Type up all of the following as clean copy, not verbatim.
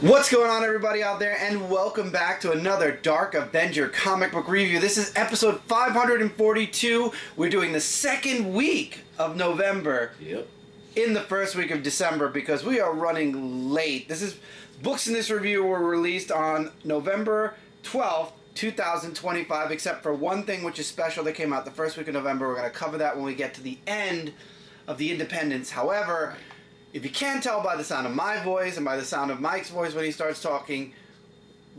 What's going on, everybody out there, and welcome back to another Dark Avenger comic book review. This is episode 542. We're doing the second week of November. Yep. In the first week of December because we are running late. Books in this review were released on November 12th, 2025, except for one thing which is special that came out the first week of November. We're going to cover that when we get to the end of the Independence. However, if you can't tell by the sound of my voice and by the sound of Mike's voice when he starts talking,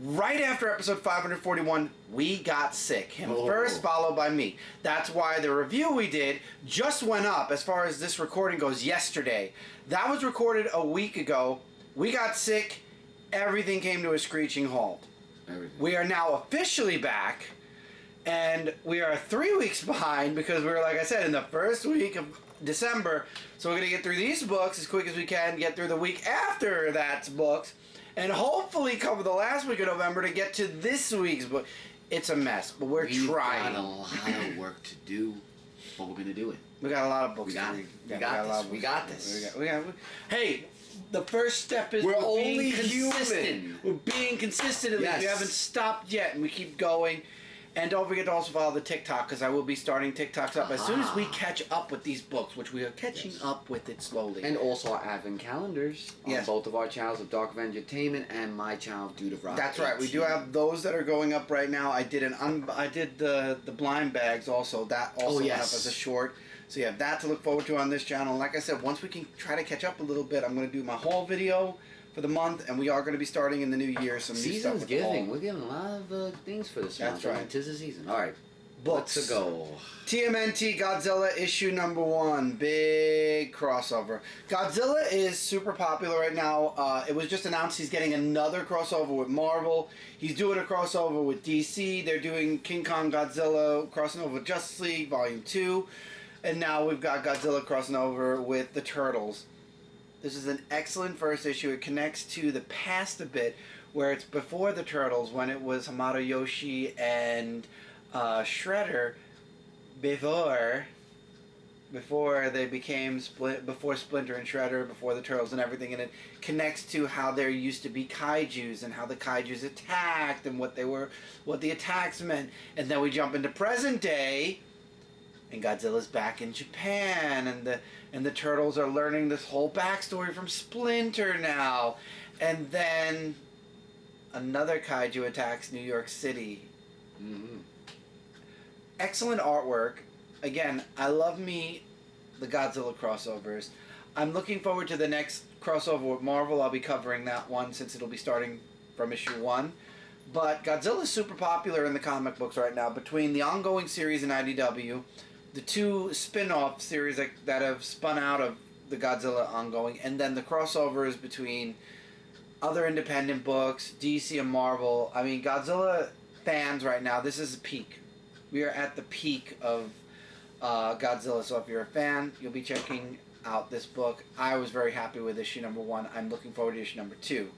right after episode 541, we got sick. Him first, followed by me. That's why the review we did just went up as far as this recording goes yesterday. That was recorded a week ago. We got sick. Everything came to a screeching halt. We are now officially back, and we are 3 weeks behind because we were, like I said, in the first week of December. So we're going to get through these books as quick as we can, get through the week after that's books, and hopefully cover the last week of November to get to this week's book. It's a mess, but we're trying. We got a lot of work to do, but we're going to do it. We got a lot of books. We got it. We got this. Hey, the first step is we're being only consistent. human. We're being consistent. Yes. We haven't stopped yet, and we keep going. And don't forget to also follow the TikTok, because I will be starting TikToks up as soon as we catch up with these books, which we are catching up with it slowly. And also our advent calendars on both of our channels of Dark Avenger Entertainment and my channel Dude of Rock. That's right. We do have those that are going up right now. I did the blind bags also. That also went up as a short. So you have that to look forward to on this channel. And like I said, once we can try to catch up a little bit, I'm going to do my haul video for the month, and we are going to be starting in the new year some new stuff. Season's giving. We're giving a lot of things for this month. That's right. Tis the season. All right. Books. Let's go. TMNT Godzilla issue number 1. Big crossover. Godzilla is super popular right now. It was just announced he's getting another crossover with Marvel. He's doing a crossover with DC. They're doing King Kong Godzilla crossing over with Justice League Volume 2. And now we've got Godzilla crossing over with the Turtles. This is an excellent first issue. It connects to the past a bit, where it's before the Turtles, when it was Hamato Yoshi and Shredder, before they became before Splinter and Shredder, before the Turtles and everything, and it connects to how there used to be kaijus and how the kaijus attacked and what the attacks meant. And then we jump into present day, and Godzilla's back in Japan, and the Turtles are learning this whole backstory from Splinter now. And then another kaiju attacks New York City. Mm-hmm. Excellent artwork. Again, I love the Godzilla crossovers. I'm looking forward to the next crossover with Marvel. I'll be covering that one since it'll be starting from issue 1. But Godzilla's super popular in the comic books right now. Between the ongoing series in IDW, the 2 spin-off series that have spun out of the Godzilla ongoing, and then the crossovers between other independent books, DC and Marvel. I mean, Godzilla fans right now, this is a peak. We are at the peak of Godzilla, so if you're a fan, you'll be checking out this book. I was very happy with issue number 1. I'm looking forward to issue number 2.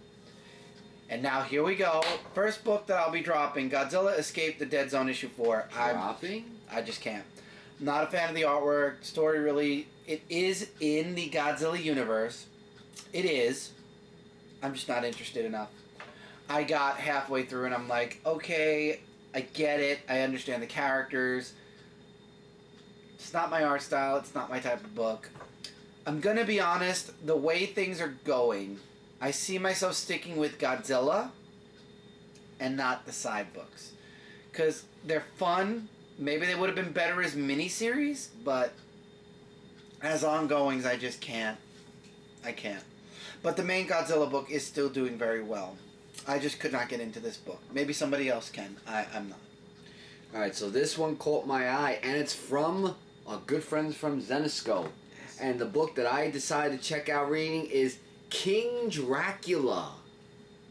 And now here we go. First book that I'll be dropping, Godzilla Escape the Deadzone issue 4. Dropping? I just can't. Not a fan of the artwork. Story really, it is in the Godzilla universe. It is. I'm just not interested enough. I got halfway through and I'm like, okay, I get it. I understand the characters. It's not my art style. It's not my type of book. I'm going to be honest, the way things are going, I see myself sticking with Godzilla and not the side books. Because they're fun. Maybe they would have been better as miniseries, but as ongoings, I just can't. I can't. But the main Godzilla book is still doing very well. I just could not get into this book. Maybe somebody else can. I'm not. Alright, so this one caught my eye, and it's from our good friends from Zenesco. Yes. And the book that I decided to check out reading is King Dracula,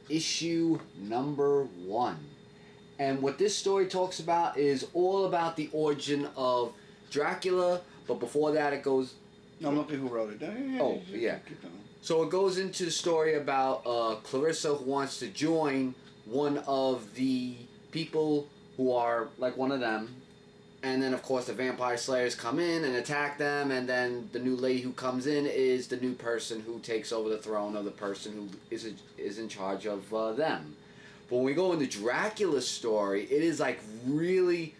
issue number 1. And what this story talks about is all about the origin of Dracula, but before that it goes... No, I'm looking who wrote it. Oh, yeah. So it goes into the story about Clarissa who wants to join one of the people who are like one of them, And then, of course, the vampire slayers come in and attack them, and then the new lady who comes in is the new person who takes over the throne of the person who is in charge of them. But when we go into Dracula's story, it is like really...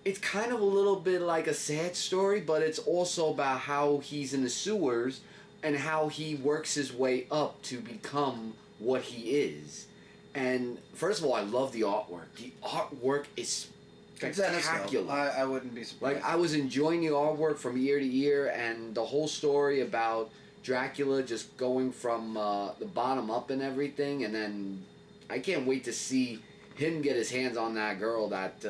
It's kind of a little bit like a sad story, but it's also about how he's in the sewers and how he works his way up to become what he is. And first of all, I love the artwork. The artwork is spectacular. I wouldn't be surprised. Like, I was enjoying the artwork from year to year, and the whole story about Dracula just going from the bottom up and everything, and then I can't wait to see him get his hands on that girl that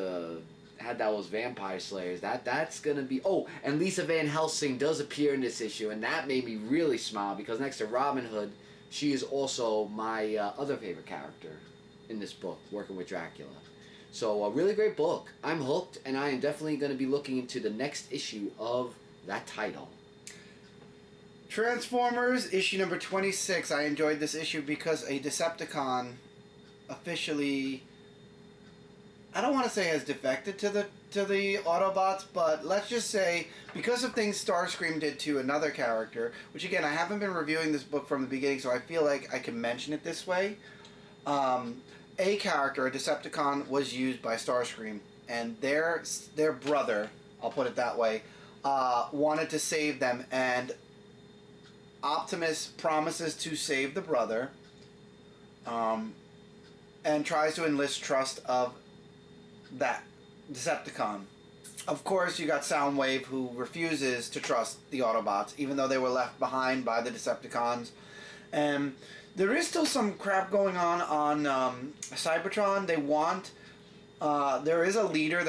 had those vampire slayers. That's gonna be... Oh, and Lisa Van Helsing does appear in this issue, and that made me really smile, because next to Robin Hood, she is also my other favorite character in this book, working with Dracula. So, a really great book. I'm hooked, and I am definitely going to be looking into the next issue of that title. Transformers, issue number 26. I enjoyed this issue because a Decepticon officially... I don't want to say has defected to the Autobots, but let's just say because of things Starscream did to another character, which again, I haven't been reviewing this book from the beginning, so I feel like I can mention it this way. A character, a Decepticon, was used by Starscream, and their brother, I'll put it that way, wanted to save them, and Optimus promises to save the brother, and tries to enlist trust of that Decepticon. Of course, you got Soundwave, who refuses to trust the Autobots, even though they were left behind by the Decepticons. And there is still some crap going on Cybertron. They want... there is a leader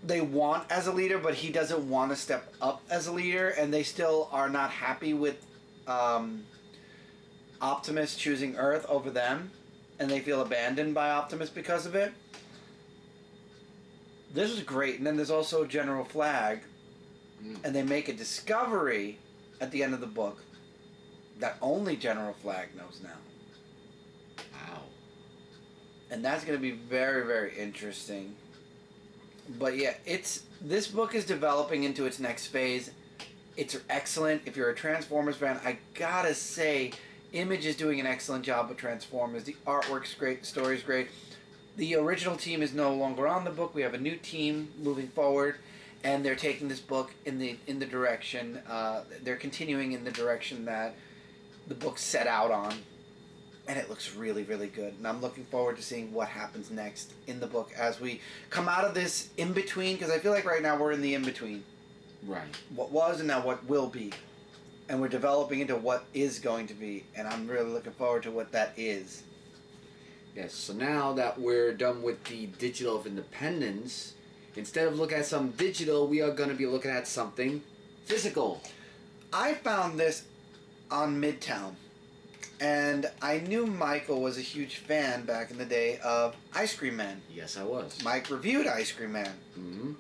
they want as a leader, but he doesn't want to step up as a leader, and they still are not happy with Optimus choosing Earth over them, and they feel abandoned by Optimus because of it. This is great. And then there's also General Flag, and they make a discovery at the end of the book that only General Flag knows now. Wow. And that's going to be very, very interesting. But yeah, this book is developing into its next phase. It's excellent. If you're a Transformers fan, I gotta say, Image is doing an excellent job with Transformers. The artwork's great, the story's great. The original team is no longer on the book. We have a new team moving forward, and they're taking this book in the direction. They're continuing in the direction that the book set out on, and it looks really, really good. And I'm looking forward to seeing what happens next in the book as we come out of this in between, because I feel like right now we're in the in between. Right. What was and now what will be, and we're developing into what is going to be, and I'm really looking forward to what that is. Yes, so now that we're done with the digital of independence, instead of looking at some digital, we are going to be looking at something physical. I found this on Midtown, and I knew Michael was a huge fan back in the day of Ice Cream Man. Yes, I was. Mike reviewed Ice Cream Man. Mm-hmm.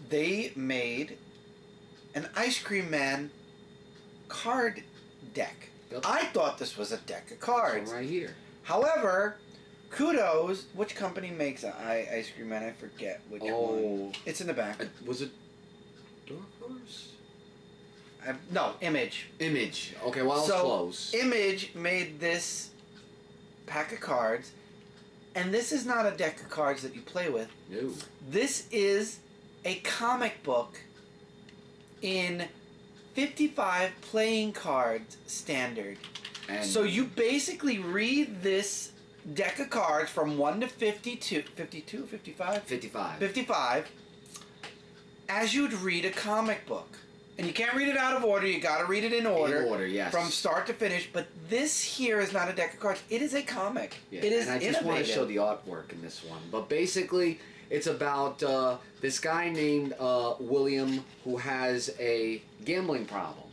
They made an Ice Cream Man card deck. Yep. I thought this was a deck of cards. Right here. However, kudos. Which company makes Ice Cream Man? I forget which one. It's in the back. Was it Dark Horse? No, Image. Image. Okay, well, I was close. Image made this pack of cards, and this is not a deck of cards that you play with. No. This is a comic book in 55 playing cards standard. And so you basically read this deck of cards from 1 to 52, 55? 55. 55, as you'd read a comic book. And you can't read it out of order, you gotta read it in order. In order, yes. From start to finish, but this here is not a deck of cards, it is a comic. Yeah. It is and I just want to show the artwork in this one. But basically, it's about this guy named William who has a gambling problem.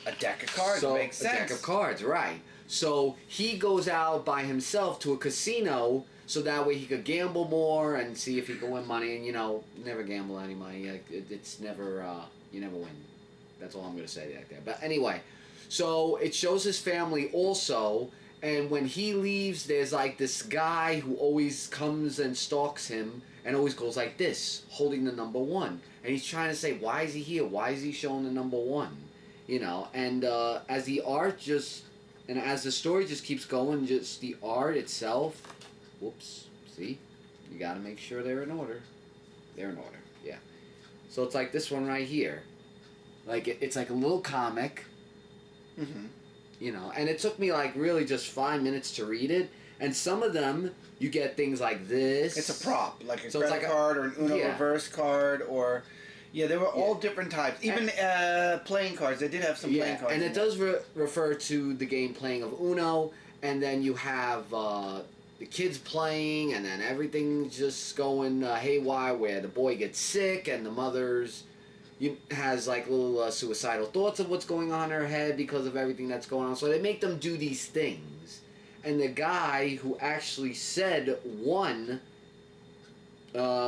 A deck of cards makes sense. A deck of cards, right. So he goes out by himself to a casino so that way he could gamble more and see if he can win money. And, never gamble any money. It's never, you never win. That's all I'm going to say right there. But anyway, so it shows his family also. And when he leaves, there's like this guy who always comes and stalks him. and always goes like this, holding the number 1. And he's trying to say, why is he here? Why is he showing the number 1? You know, and as the art just, and as the story just keeps going, just the art itself, whoops, see? You gotta make sure they're in order. They're in order, yeah. So it's like this one right here. Like, it's like a little comic, you know, and it took me like really just 5 minutes to read it. And some of them, you get things like this. It's a prop, like a So credit it's like card or an Uno reverse card, or they were all different types. Even playing cards, they did have some playing cards. And it does refer to the game playing of Uno, and then you have the kids playing, and then everything's just going haywire, where the boy gets sick and the mother's has like little suicidal thoughts of what's going on in her head because of everything that's going on. So they make them do these things. And the guy who actually said 1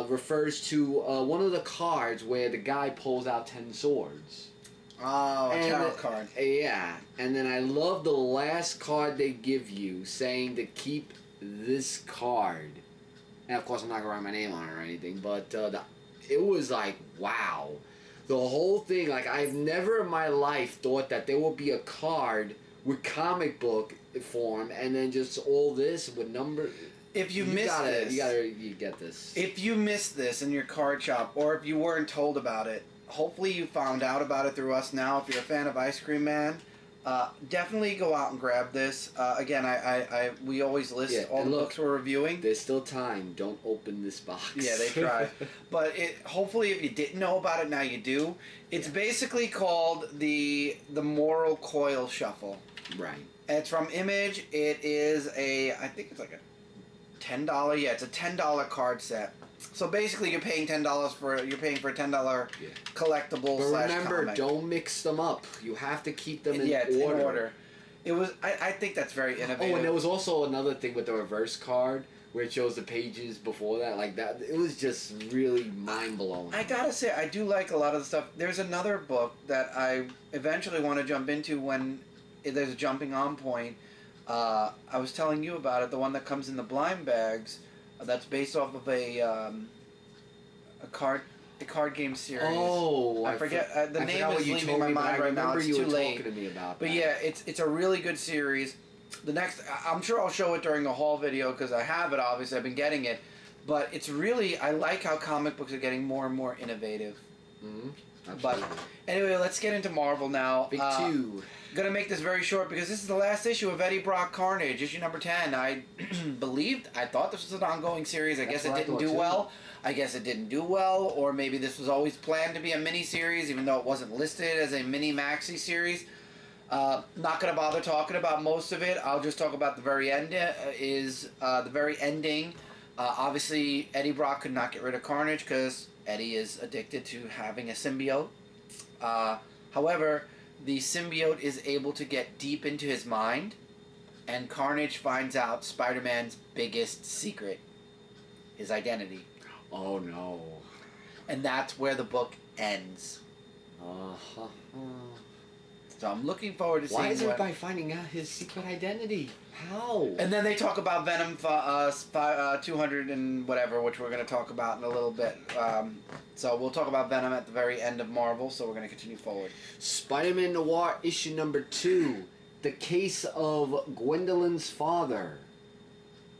refers to one of the cards where the guy pulls out 10 swords. Oh, a tarot card. Yeah. And then I love the last card they give you, saying to keep this card. And of course I'm not going to write my name on it or anything, but it was like, wow. The whole thing, like, I've never in my life thought that there would be a card with comic book form and then just all this with number. If you missed this, you get this. If you missed this in your card shop, or if you weren't told about it, hopefully you found out about it through us now. If you're a fan of Ice Cream Man, definitely go out and grab this. Again, we always list all the books we're reviewing. There's still time. Don't open this box. Yeah, they try. But hopefully, if you didn't know about it, now you do. It's basically called the Moral Coil Shuffle. Right. It's from Image. It is I think it's like a $10. Yeah, it's a $10 card set. So basically, you're paying $10 for a $10 collectible. But remember, comic. don't mix them up. You have to keep them in it's order. in order. It was. I think that's very innovative. Oh, and there was also another thing with the reverse card where it shows the pages before that, like that. It was just really mind blowing. I gotta say, I do like a lot of the stuff. There's another book that I eventually want to jump into when there's a jumping on point. I was telling you about it, the one that comes in the blind bags. That's based off of a card game series. Oh, I forget the name is leaving my mind right now. It's too late. Talking to me about but that. yeah, it's a really good series. The next, I'm sure I'll show it during the haul video because I have it. Obviously, I've been getting it, but it's really, I like how comic books are getting more and more innovative. But anyway, let's get into Marvel now. Big 2. Gonna make this very short because this is the last issue of Eddie Brock Carnage, issue number 10. I thought this was an ongoing series. I guess it didn't do well. I guess it didn't do well, or maybe this was always planned to be a mini-series, even though it wasn't listed as a mini-maxi series. Not gonna bother talking about most of it. I'll just talk about the very end. The very ending. Obviously, Eddie Brock could not get rid of Carnage because Eddie is addicted to having a symbiote. However, the symbiote is able to get deep into his mind, and Carnage finds out Spider-Man's biggest secret, his identity. Oh no. And that's where the book ends. So I'm looking forward to seeing Why is everybody finding out his secret identity? How? And then they talk about Venom 200 and whatever, which we're going to talk about in a little bit. So we'll talk about Venom at the very end of Marvel, so we're going to continue forward. Spider-Man Noir issue number 2. The case of Gwendolyn's father.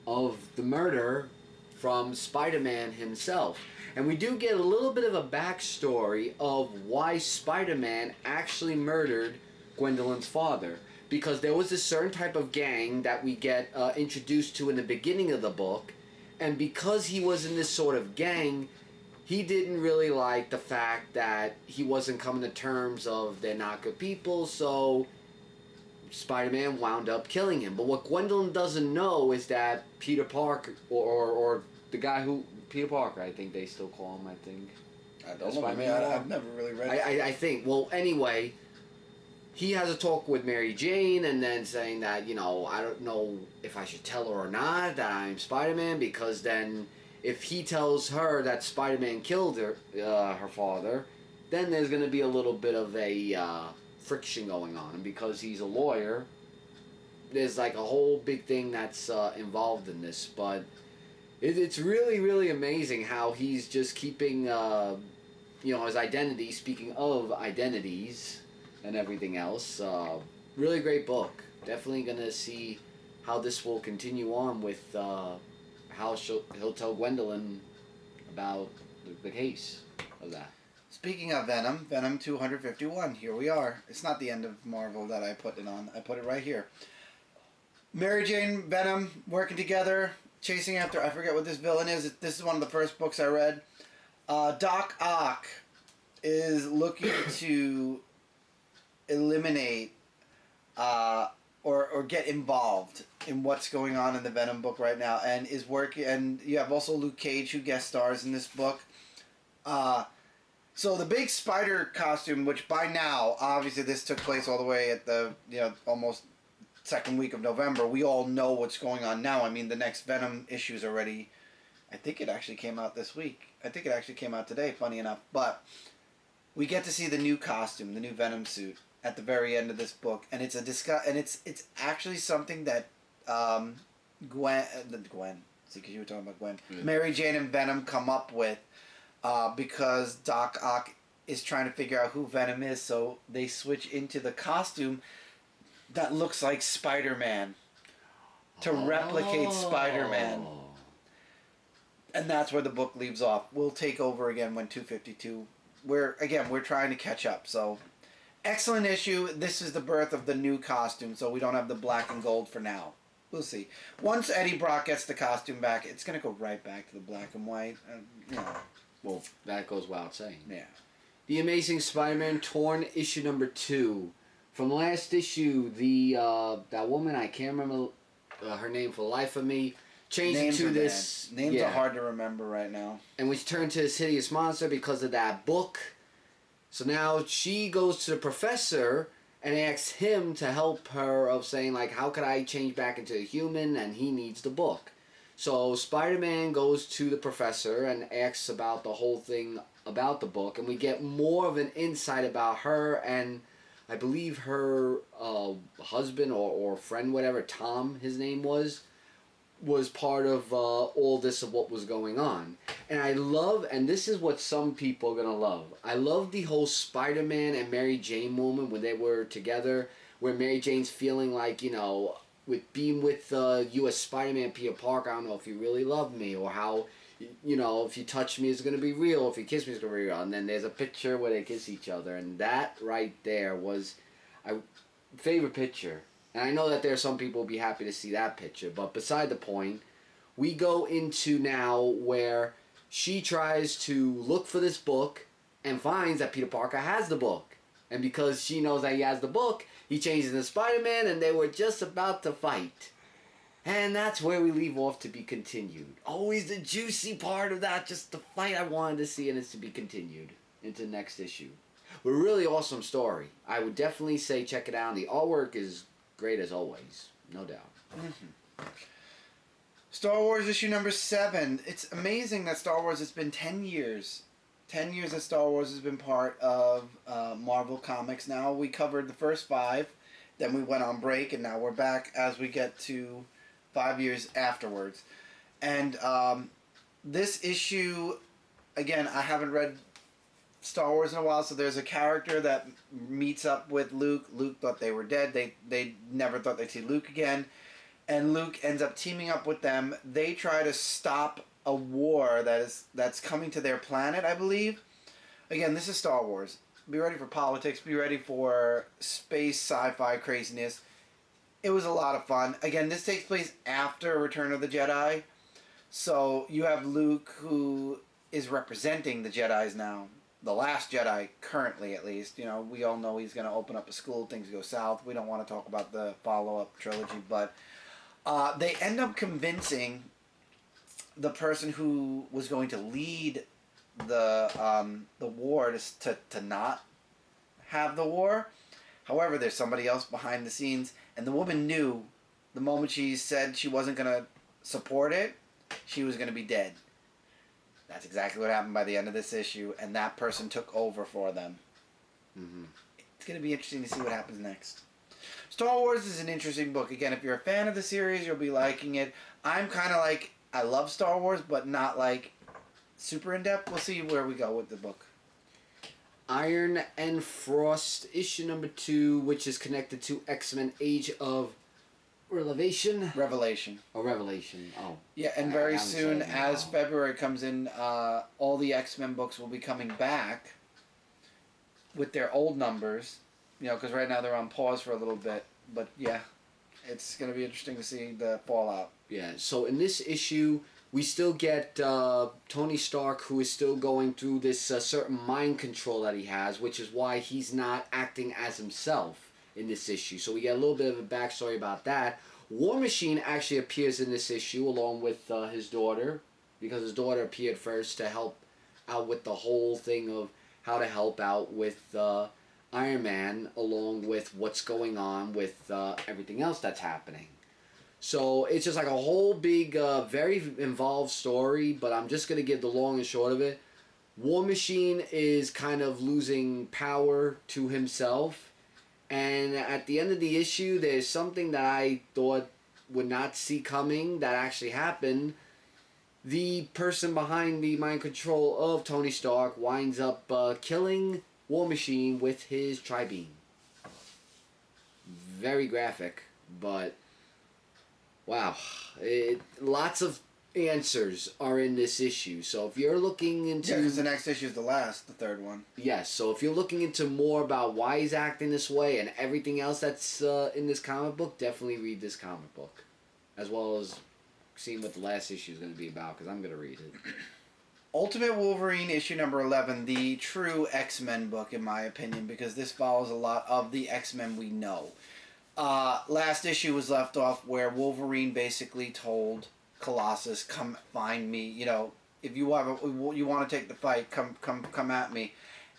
Of the murder from Spider-Man himself. And we do get a little bit of a backstory of why Spider-Man actually murdered Gwendolyn's father. Because there was a certain type of gang that we get introduced to in the beginning of the book. And because he was in this sort of gang, he didn't really like the fact that he wasn't coming to terms of they're not good people. So Spider-Man wound up killing him. But what Gwendolyn doesn't know is that Peter Parker, or the guy who... Peter Parker, I think they still call him, I think. I don't know. I've never really read it. I think. Well, anyway, he has a talk with Mary Jane and then saying that, I don't know if I should tell her or not that I'm Spider-Man, because then if he tells her that Spider-Man killed her father, then there's going to be a little bit of a friction going on. And because he's a lawyer, there's like a whole big thing that's involved in this. But It's really, really amazing how he's just keeping, his identity. Speaking of identities and everything else, really great book. Definitely gonna see how this will continue on with how he'll tell Gwendolyn about the case of that. Speaking of Venom, Venom 251, here we are. It's not the end of Marvel that I put it on. I put it right here. Mary Jane, Venom, working together, chasing after, I forget what this villain is. This is one of the first books I read. Doc Ock is looking to eliminate or get involved in what's going on in the Venom book right now, and is working. And you have also Luke Cage, who guest stars in this book. So the big spider costume, which by now, obviously this took place all the way at the, almost second week of November. We all know what's going on now. I mean, the next Venom issue is already, I think it actually came out this week. I think it actually came out today, funny enough. But we get to see the new costume, the new Venom suit, at the very end of this book, and it's it's actually something that Gwen, see, because you were talking about Gwen, Mary Jane and Venom come up with. Because Doc Ock is trying to figure out who Venom is, so they switch into the costume that looks like Spier-Man to replicate Spider-Man. And that's where the book leaves off. We'll take over again when 252. We're trying to catch up. So, excellent issue. This is the birth of the new costume, so we don't have the black and gold for now. We'll see. Once Eddie Brock gets the costume back, it's going to go right back to the black and white. Well, that goes without saying. Yeah. The Amazing Spider-Man Torn, issue number 2. From last issue, the that woman, I can't remember her name for the life of me, changed into this... Names are hard to remember right now. And we turned to this hideous monster because of that book. So now she goes to the professor and asks him to help her of saying, like, how could I change back into a human? And he needs the book. So Spider-Man goes to the professor and asks about the whole thing about the book, and we get more of an insight about her, and I believe her husband or friend, whatever, Tom, his name was part of all this of what was going on. And I love, and this is what some people are going to love, I love the whole Spider-Man and Mary Jane moment when they were together, where Mary Jane's feeling like, with being with you as Spider-Man, Peter Parker, I don't know if you really love me, or how, if you touch me, it's going to be real, if you kiss me, it's going to be real. And then there's a picture where they kiss each other, and that right there was my favorite picture. And I know that there are some people who will be happy to see that picture, but beside the point, we go into now where she tries to look for this book and finds that Peter Parker has the book. And because she knows that he has the book, he changes into Spider-Man, and they were just about to fight. And that's where we leave off to be continued. Always the juicy part of that, just the fight I wanted to see, and it's to be continued into the next issue. But a really awesome story. I would definitely say check it out. The artwork is great as always, no doubt. Mm-hmm. Star Wars issue number 7. It's amazing that Star Wars, it's been 10 years. 10 years that Star Wars has been part of Marvel Comics now. We covered the first 5, then we went on break, and now we're back as we get to 5 years afterwards. And this issue, again, I haven't read Star Wars in a while, so there's a character that meets up with Luke. Luke thought they were dead. They never thought they'd see Luke again. And Luke ends up teaming up with them. They try to stop a war that's coming to their planet, I believe. Again, this is Star Wars. Be ready for politics. Be ready for space sci-fi craziness. It was a lot of fun. Again, this takes place after Return of the Jedi. So you have Luke, who is representing the Jedis now. The Last Jedi, currently at least. We all know he's going to open up a school. Things go south. We don't want to talk about the follow-up trilogy. But they end up convincing the person who was going to lead the war to not have the war. However, there's somebody else behind the scenes, and the woman knew the moment she said she wasn't going to support it, she was going to be dead. That's exactly what happened by the end of this issue, and that person took over for them. Mm-hmm. It's going to be interesting to see what happens next. Star Wars is an interesting book. Again, if you're a fan of the series, you'll be liking it. I'm kind of like I love Star Wars, but not like super in depth. We'll see where we go with the book. Iron and Frost, issue number 2, which is connected to X-Men Age of Revelation. Revelation. Oh, Revelation. Oh. Yeah, and very soon, as February comes in, all the X-Men books will be coming back with their old numbers. You know, because right now they're on pause for a little bit. But yeah, it's going to be interesting to see the fallout. Yeah, so in this issue, we still get Tony Stark, who is still going through this certain mind control that he has, which is why he's not acting as himself in this issue. So we get a little bit of a backstory about that. War Machine actually appears in this issue along with his daughter, because his daughter appeared first to help out with the whole thing of how to help out with Iron Man, along with what's going on with everything else that's happening. So it's just like a whole big, very involved story, but I'm just going to give the long and short of it. War Machine is kind of losing power to himself. And at the end of the issue, there's something that I thought would not see coming that actually happened. The person behind the mind control of Tony Stark winds up killing War Machine with his tri-beam. Very graphic, but wow. Lots of answers are in this issue. So if you're looking into... Yeah, because the next issue is the third one. Yes, so if you're looking into more about why he's acting this way and everything else that's in this comic book, definitely read this comic book. As well as seeing what the last issue is going to be about, because I'm going to read it. Ultimate Wolverine issue number 11, the true X-Men book in my opinion, because this follows a lot of the X-Men we know. Last issue was left off where Wolverine basically told Colossus, "Come find me. You know, if you want to take the fight, come at me."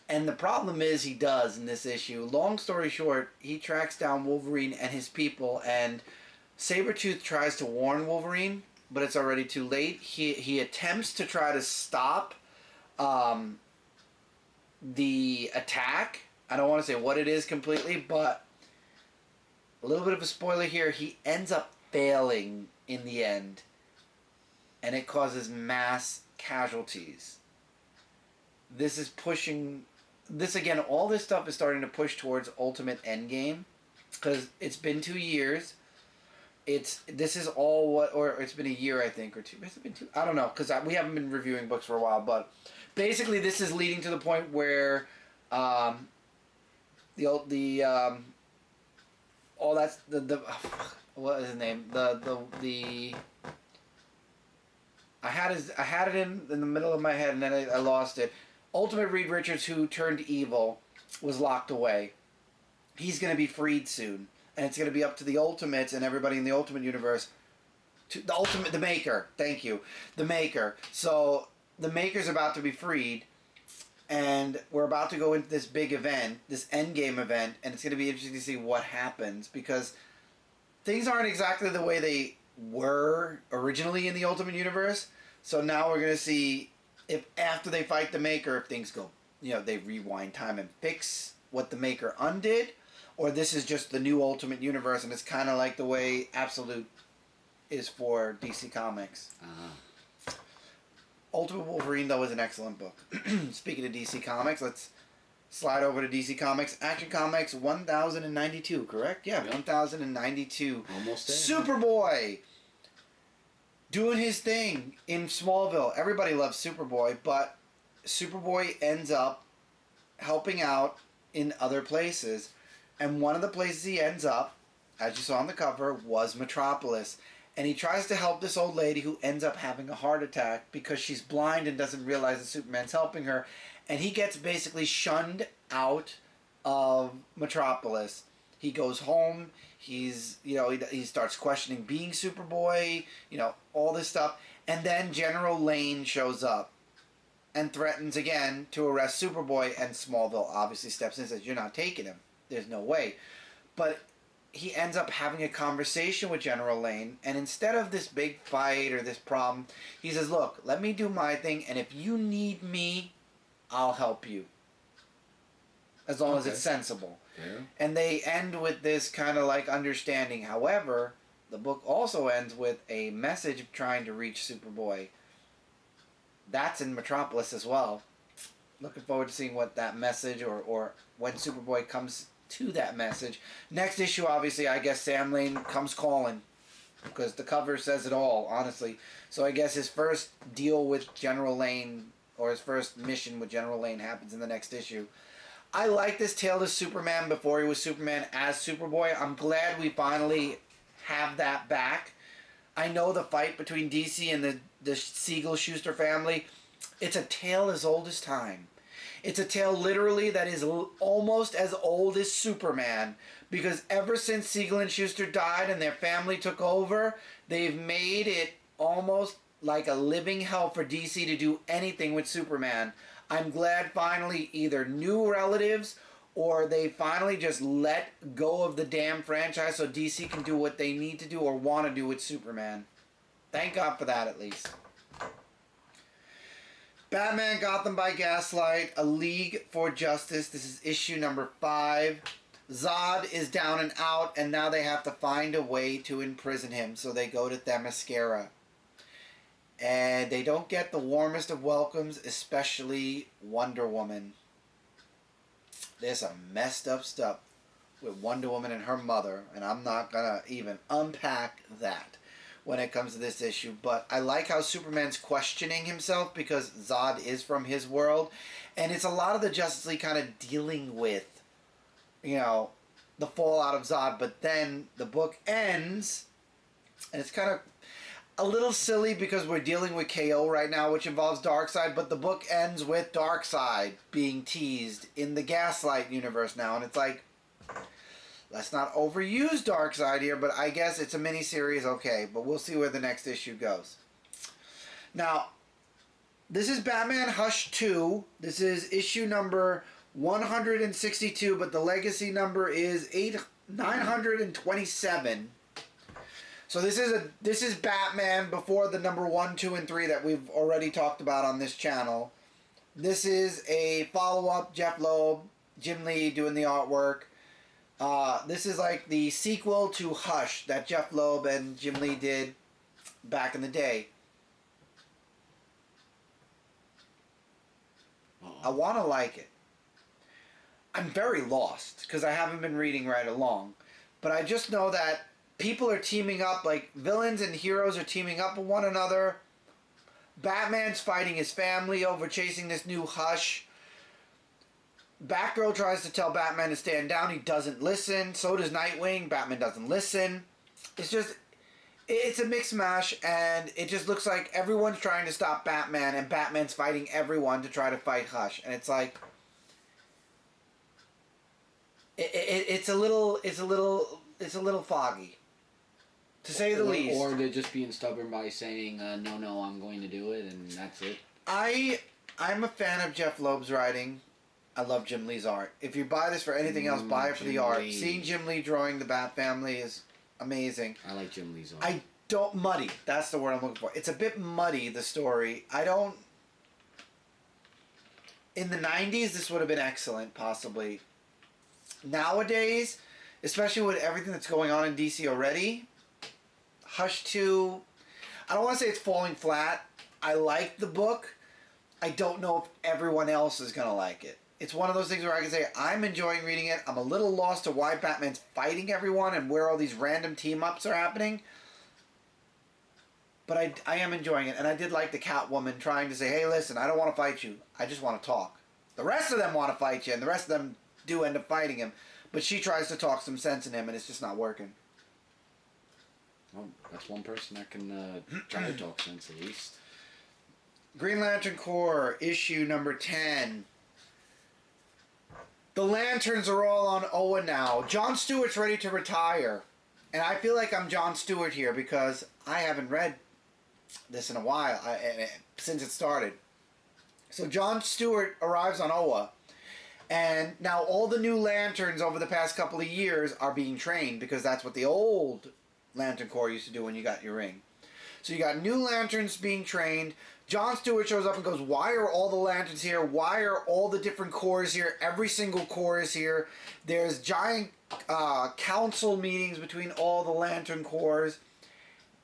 And the problem is he does in this issue. Long story short, he tracks down Wolverine and his people, and Sabretooth tries to warn Wolverine, but it's already too late. He attempts to try to stop the attack. I don't want to say what it is completely, but a little bit of a spoiler here. He ends up failing in the end, and it causes mass casualties. This is pushing... This, again, all this stuff is starting to push towards Ultimate Endgame, because it's been 2 years. This is all what... Or it's been a year, I think, or two. Has it been 2? I don't know, because we haven't been reviewing books for a while, but basically this is leading to the point where all that's... what is his name? I had it in the middle of my head, and then I lost it. Ultimate Reed Richards, who turned evil, was locked away. He's going to be freed soon, and it's going to be up to the Ultimates and everybody in the Ultimate Universe. The Maker. Thank you, the Maker. So the Maker's about to be freed, and we're about to go into this big event, this Endgame event, and it's going to be interesting to see what happens, because things aren't exactly the way they were originally in the Ultimate Universe. So now we're going to see if after they fight the Maker, if things go, they rewind time and fix what the Maker undid, or this is just the new Ultimate Universe, and it's kind of like the way Absolute is for DC Comics. Uh-huh. Ultimate Wolverine, though, is an excellent book. Speaking of DC Comics, let's slide over to DC Comics. Action Comics 1092, correct? Yeah, 1092. Almost there. Superboy! Doing his thing in Smallville. Everybody loves Superboy, but Superboy ends up helping out in other places. And one of the places he ends up, as you saw on the cover, was Metropolis. And he tries to help this old lady who ends up having a heart attack because she's blind and doesn't realize that Superman's helping her. And he gets basically shunned out of Metropolis. He goes home. He starts questioning being Superboy, all this stuff. And then General Lane shows up and threatens again to arrest Superboy, and Smallville obviously steps in and says, "You're not taking him. There's no way." But he ends up having a conversation with General Lane, and instead of this big fight or this problem, he says, "Look, let me do my thing, and if you need me, I'll help you. As long as it's sensible." Yeah. And they end with this kind of like understanding. However, the book also ends with a message trying to reach Superboy. That's in Metropolis as well. Looking forward to seeing what that message or when Superboy comes to that message. Next issue, obviously, I guess Sam Lane comes calling. Because the cover says it all, honestly. So I guess his first deal with General Lane, or his first mission with General Lane, happens in the next issue. I like this tale to Superman before he was Superman as Superboy. I'm glad we finally have that back. I know the fight between DC and the Siegel-Schuster family, it's a tale as old as time. It's a tale literally that is almost as old as Superman, because ever since Siegel and Schuster died and their family took over, they've made it almost like a living hell for DC to do anything with Superman. I'm glad finally either new relatives or they finally just let go of the damn franchise so DC can do what they need to do or want to do with Superman. Thank God for that, at least. Batman Gotham by Gaslight, A League for Justice. This is issue number 5. Zod is down and out, and now they have to find a way to imprison him, so they go to Themyscira. And they don't get the warmest of welcomes, especially Wonder Woman. There's some messed up stuff with Wonder Woman and her mother, and I'm not going to even unpack that when it comes to this issue. But I like how Superman's questioning himself because Zod is from his world, and it's a lot of the Justice League kind of dealing with, you know, the fallout of Zod. But then the book ends, and it's kind of a little silly because we're dealing with KO right now, which involves Darkseid, but the book ends with Darkseid being teased in the Gaslight universe now, and it's like, let's not overuse Darkseid here, but I guess it's a miniseries, okay, but we'll see where the next issue goes. Now, this is Batman Hush 2. This is issue number 162, but the legacy number is 927. So this is Batman before the number 1, 2, and 3 that we've already talked about on this channel. This is a follow-up, Jeff Loeb, Jim Lee doing the artwork. This is like the sequel to Hush that Jeff Loeb and Jim Lee did back in the day. I want to like it. I'm very lost because I haven't been reading right along. But I just know that people are teaming up, like villains and heroes are teaming up with one another. Batman's fighting his family over chasing this new Hush. Batgirl tries to tell Batman to stand down. He doesn't listen. So does Nightwing. Batman doesn't listen. It's a mix mash, and it just looks like everyone's trying to stop Batman, and Batman's fighting everyone to try to fight Hush. And it's like, it's a little foggy, to say the least. Or they're just being stubborn by saying, no, I'm going to do it, and that's it. I'm a fan of Jeff Loeb's writing. I love Jim Lee's art. If you buy this for anything else, buy it for the art. Seeing Jim Lee drawing the Bat family is amazing. I like Jim Lee's art. Muddy. That's the word I'm looking for. It's a bit muddy, the story. In the 90s, this would have been excellent, possibly. Nowadays, especially with everything that's going on in DC already, Hush 2, I don't want to say it's falling flat. I like the book. I don't know if everyone else is going to like it. It's one of those things where I can say, I'm enjoying reading it. I'm a little lost to why Batman's fighting everyone and where all these random team-ups are happening. But I am enjoying it. And I did like the Catwoman trying to say, hey, listen, I don't want to fight you. I just want to talk. The rest of them want to fight you, and the rest of them do end up fighting him. But she tries to talk some sense in him, and it's just not working. Well, that's one person that can try to talk sense at least. Green Lantern Corps, issue number 10. The Lanterns are all on Oa now. Jon Stewart's ready to retire. And I feel like I'm Jon Stewart here because I haven't read this in a while, since it started. So Jon Stewart arrives on Oa. And now all the new Lanterns over the past couple of years are being trained because that's what the old Lantern Corps used to do when you got your ring. So you got new lanterns being trained. Jon Stewart shows up and goes, why are all the lanterns here? Why are all the different corps here? Every single corps is here. There's giant council meetings between all the lantern corps.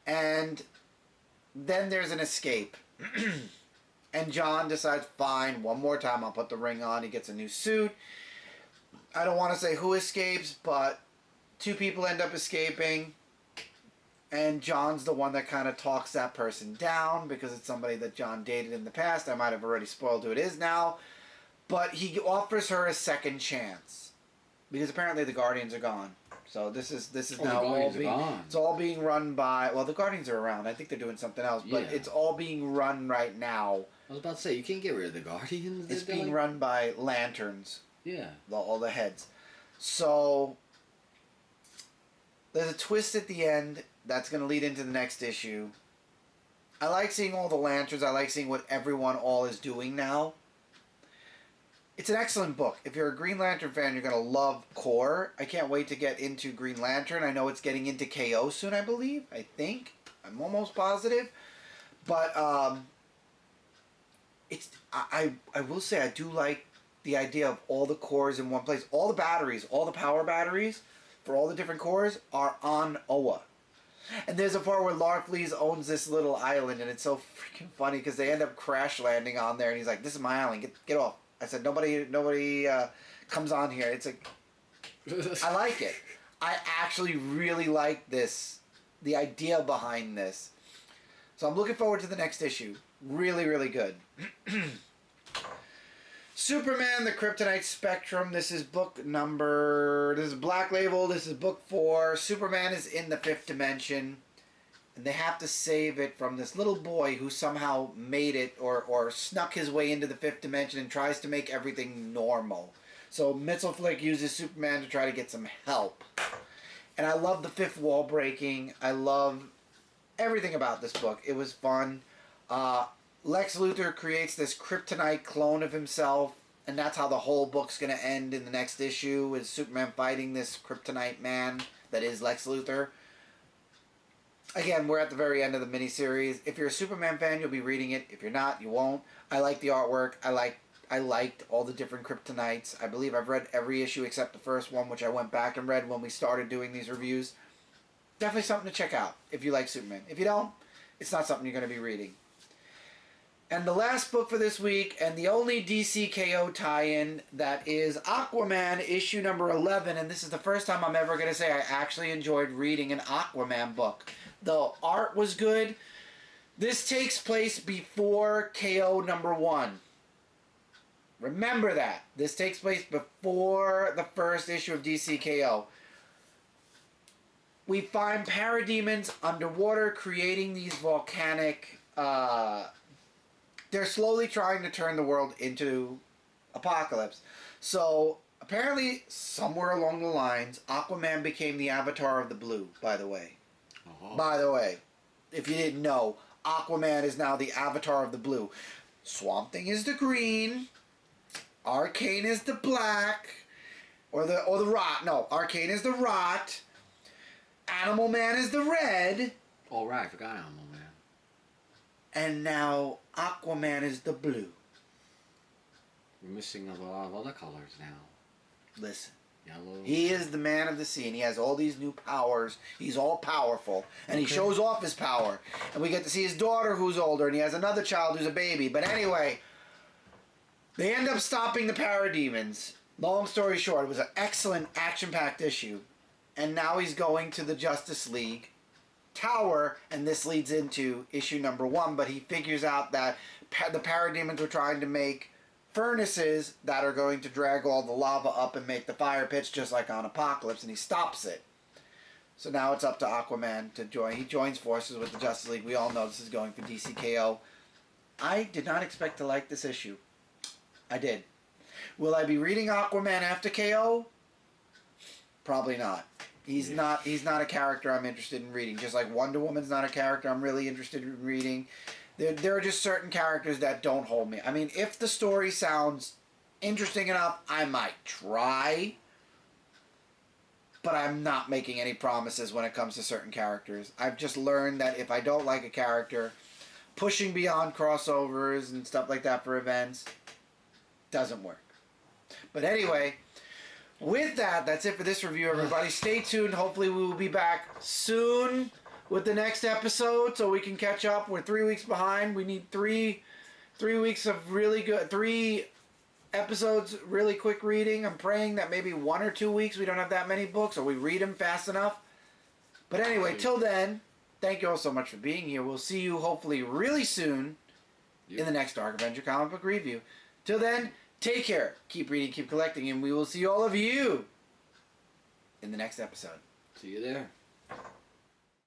And then there's an escape. And Jon decides, fine, one more time, I'll put the ring on. He gets a new suit. I don't want to say who escapes, but 2 people end up escaping. And Jon's the one that kind of talks that person down because it's somebody that Jon dated in the past. I might have already spoiled who it is now. But he offers her a second chance. Because apparently the Guardians are gone. So this is now it's all being run by, well, the Guardians are around. I think they're doing something else, but it's all being run right now. I was about to say, you can't get rid of the Guardians. It's being run by lanterns. Yeah. All the heads. So there's a twist at the end that's going to lead into the next issue. I like seeing all the lanterns. I like seeing what everyone all is doing now. It's an excellent book. If you're a Green Lantern fan, you're going to love Core. I can't wait to get into Green Lantern. I know it's getting into KO soon, I believe. I think. I'm almost positive. But I will say I do like the idea of all the cores in one place. All the batteries, all the power batteries for all the different cores are on Oa. And there's a part where Larfleeze owns this little island, and it's so freaking funny because they end up crash landing on there, and he's like, "This is my island. Get off." I said, "Nobody comes on here." It's like, I like it. I actually really like this, the idea behind this. So I'm looking forward to the next issue. Really, really good. Superman, the Kryptonite Spectrum. This is book number... This is Black Label. This is book 4. Superman is in the 5th dimension. And they have to save it from this little boy who somehow made it or snuck his way into the 5th dimension and tries to make everything normal. So Mxyzptlk uses Superman to try to get some help. And I love the 5th wall breaking. I love everything about this book. It was fun. Lex Luthor creates this Kryptonite clone of himself, and that's how the whole book's going to end in the next issue, is Superman fighting this Kryptonite man that is Lex Luthor. Again, we're at the very end of the miniseries. If you're a Superman fan, you'll be reading it. If you're not, you won't. I like the artwork. I liked all the different Kryptonites. I believe I've read every issue except the first one, which I went back and read when we started doing these reviews. Definitely something to check out if you like Superman. If you don't, it's not something you're going to be reading. And the last book for this week, and the only DCKO tie-in, that is Aquaman, issue number 11. And this is the first time I'm ever going to say I actually enjoyed reading an Aquaman book. The art was good. This takes place before KO number 1. Remember that. This takes place before the first issue of DCKO. We find parademons underwater creating these volcanic... they're slowly trying to turn the world into Apocalypse. So, apparently, somewhere along the lines, Aquaman became the Avatar of the Blue, by the way. Uh-huh. By the way, if you didn't know, Aquaman is now the Avatar of the Blue. Swamp Thing is the green. Arcane is the black. Or the rot. No, Arcane is the rot. Animal Man is the red. Oh, right, I forgot Animal Man. And now Aquaman is the blue. We're missing a lot of other colors now. Listen. Yellow. He is the man of the sea, and he has all these new powers. He's all powerful, and he shows off his power. And we get to see his daughter who's older, and he has another child who's a baby. But anyway, they end up stopping the parademons. Long story short, it was an excellent action-packed issue. And now he's going to the Justice League Tower, and this leads into issue number 1, but he figures out that the parademons were trying to make furnaces that are going to drag all the lava up and make the fire pits just like on Apocalypse, and he stops it. So now it's up to Aquaman to join. He joins forces with the Justice League. We all know this is going for DCKO. I did not expect to like this issue. I did. Will I be reading Aquaman after KO? Probably not. He's not a character I'm interested in reading. Just like Wonder Woman's not a character I'm really interested in reading. There are just certain characters that don't hold me. I mean, if the story sounds interesting enough, I might try. but I'm not making any promises when it comes to certain characters. I've just learned that if I don't like a character, pushing beyond crossovers and stuff like that for events doesn't work. But anyway, with that, that's it for this review, everybody. Stay tuned. Hopefully we will be back soon with the next episode so we can catch up. We're 3 weeks behind. We need three weeks of really good, 3 episodes, really quick reading. I'm praying that maybe 1 or 2 weeks we don't have that many books or we read them fast enough. But anyway, till then, thank you all so much for being here. We'll see you hopefully really soon in the next Dark Avenger comic book review. Till then, take care. Keep reading, keep collecting, and we will see all of you in the next episode. See you there.